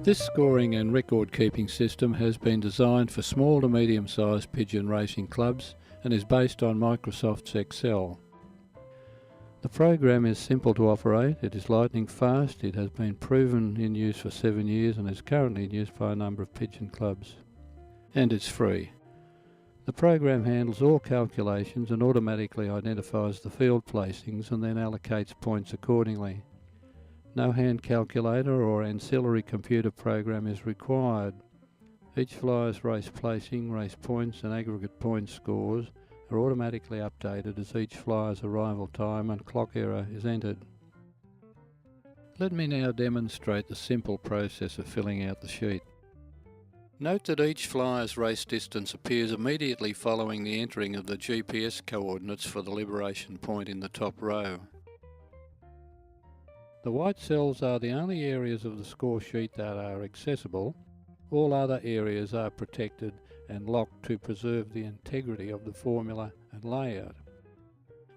This scoring and record keeping system has been designed for small to medium sized pigeon racing clubs and is based on Microsoft's Excel. The program is simple to operate, it is lightning fast, it has been proven in use for 7 years and is currently in use by a number of pigeon clubs. And it's free. The program handles all calculations and automatically identifies the field placings and then allocates points accordingly. No hand calculator or ancillary computer program is required. Each flyer's race placing, race points and aggregate point scores are automatically updated as each flyer's arrival time and clock error is entered. Let me now demonstrate the simple process of filling out the sheet. Note that each flyer's race distance appears immediately following the entering of the GPS coordinates for the liberation point in the top row. The white cells are the only areas of the score sheet that are accessible. All other areas are protected and locked to preserve the integrity of the formula and layout.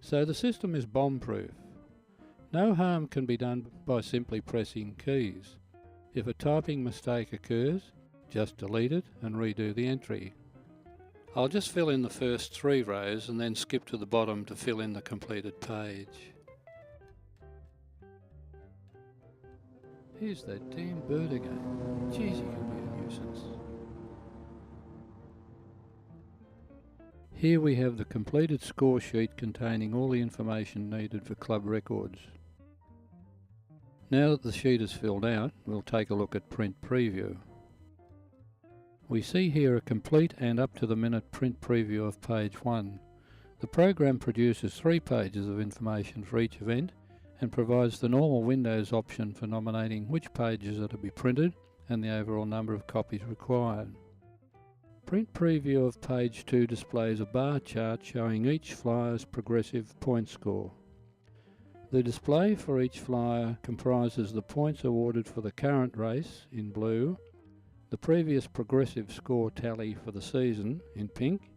So the system is bomb-proof. No harm can be done by simply pressing keys. If a typing mistake occurs, just delete it and redo the entry. I'll just fill in the first 3 rows and then skip to the bottom to fill in the completed page. Here's that damn bird again. Geez, he can be a nuisance. Here we have the completed score sheet containing all the information needed for club records. Now that the sheet is filled out, we'll take a look at print preview. We see here a complete and up-to-the-minute print preview of page 1. The program produces 3 pages of information for each event and provides the normal Windows option for nominating which pages are to be printed and the overall number of copies required. Print preview of page 2 displays a bar chart showing each flyer's progressive point score. The display for each flyer comprises the points awarded for the current race in blue, the previous progressive score tally for the season in pink,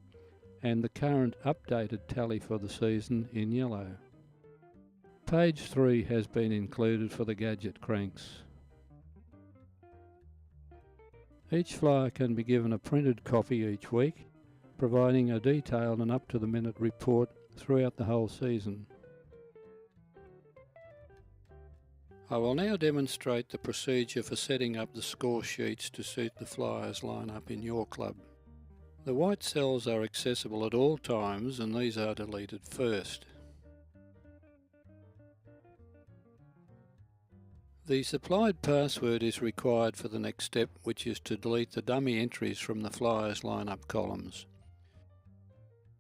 and the current updated tally for the season in yellow. Page 3 has been included for the gadget cranks. Each flyer can be given a printed copy each week, providing a detailed and up-to-the-minute report throughout the whole season. I will now demonstrate the procedure for setting up the score sheets to suit the flyers lineup in your club. The white cells are accessible at all times and these are deleted first. The supplied password is required for the next step, which is to delete the dummy entries from the flyers lineup columns.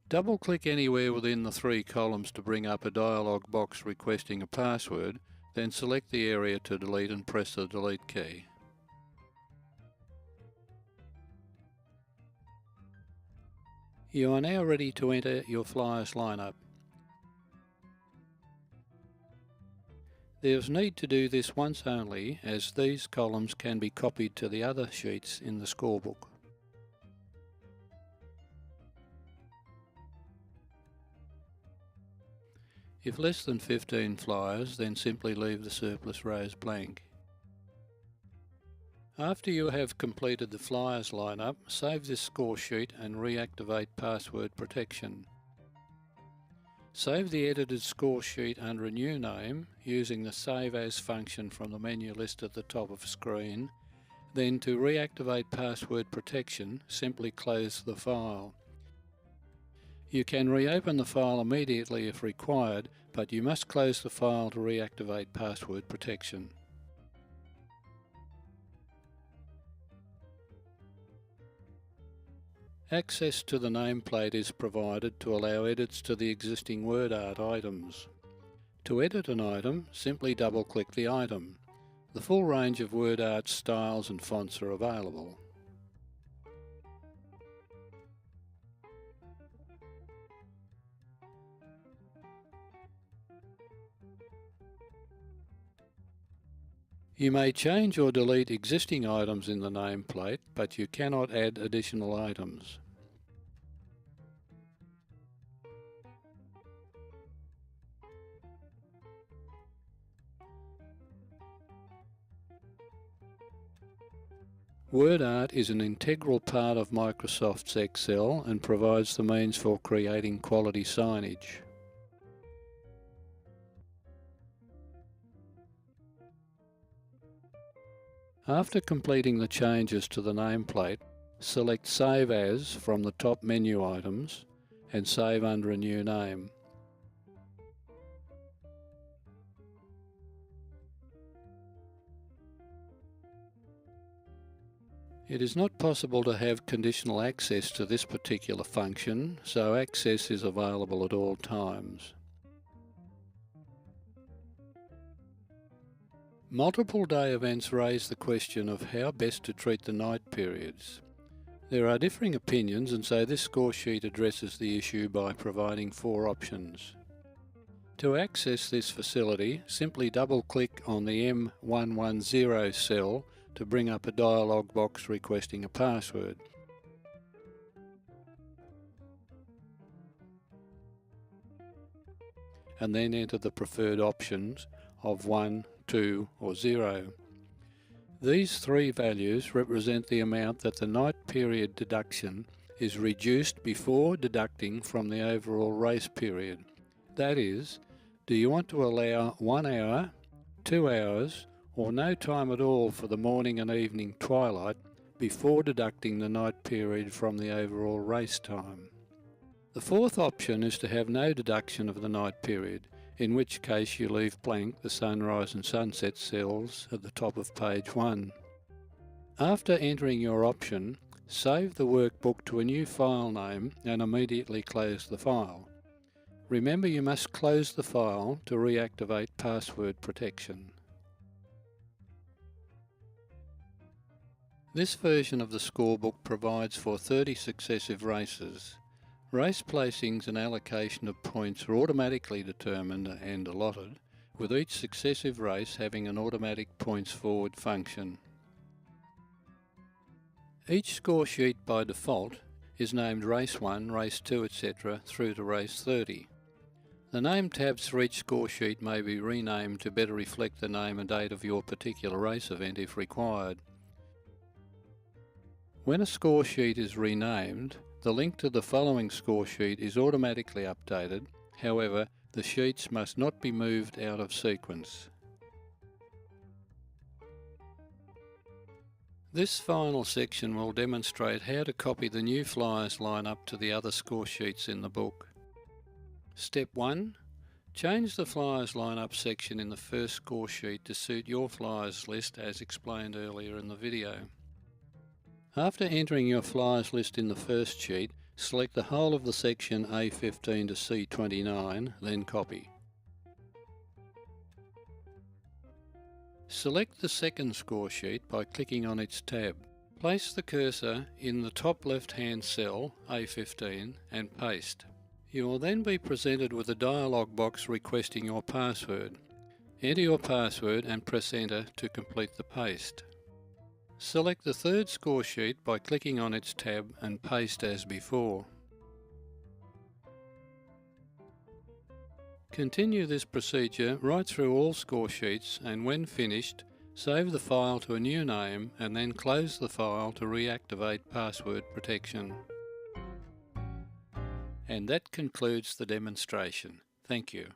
Double-click anywhere within the 3 columns to bring up a dialog box requesting a password, then select the area to delete and press the delete key. You are now ready to enter your flyers lineup. There is need to do this once only, as these columns can be copied to the other sheets in the scorebook. If less than 15 flyers, then simply leave the surplus rows blank. After you have completed the flyers lineup, save this score sheet and reactivate password protection. Save the edited score sheet under a new name using the Save As function from the menu list at the top of the screen. Then to reactivate password protection, simply close the file. You can reopen the file immediately if required, but you must close the file to reactivate password protection. Access to the nameplate is provided to allow edits to the existing word art items. To edit an item, simply double-click the item. The full range of word art styles and fonts are available. You may change or delete existing items in the nameplate, but you cannot add additional items. WordArt is an integral part of Microsoft's Excel and provides the means for creating quality signage. After completing the changes to the nameplate, select Save As from the top menu items and save under a new name. It is not possible to have conditional access to this particular function, so access is available at all times. Multiple day events raise the question of how best to treat the night periods. There are differing opinions, and so this score sheet addresses the issue by providing 4 options. To access this facility, simply double-click on the M110 cell to bring up a dialog box requesting a password. And then enter the preferred options of 1, 2 or 0. These 3 values represent the amount that the night period deduction is reduced before deducting from the overall race period. That is, do you want to allow 1 hour, 2 hours, or no time at all for the morning and evening twilight before deducting the night period from the overall race time? The 4th option is to have no deduction of the night period, in which case you leave blank the sunrise and sunset cells at the top of page 1. After entering your option, save the workbook to a new file name and immediately close the file. Remember, you must close the file to reactivate password protection. This version of the scorebook provides for 30 successive races. Race placings and allocation of points are automatically determined and allotted, with each successive race having an automatic points forward function. Each score sheet by default is named Race 1, Race 2, etc. through to Race 30. The name tabs for each score sheet may be renamed to better reflect the name and date of your particular race event if required. When a score sheet is renamed, the link to the following score sheet is automatically updated. However, the sheets must not be moved out of sequence. This final section will demonstrate how to copy the new flyers lineup to the other score sheets in the book. Step 1. Change the flyers lineup section in the first score sheet to suit your flyers list as explained earlier in the video. After entering your flyers list in the first sheet, select the whole of the section A15 to C29, then copy. Select the second score sheet by clicking on its tab. Place the cursor in the top left-hand cell, A15, and paste. You will then be presented with a dialog box requesting your password. Enter your password and press Enter to complete the paste. Select the third score sheet by clicking on its tab and paste as before. Continue this procedure right through all score sheets, and when finished, save the file to a new name and then close the file to reactivate password protection. And that concludes the demonstration. Thank you.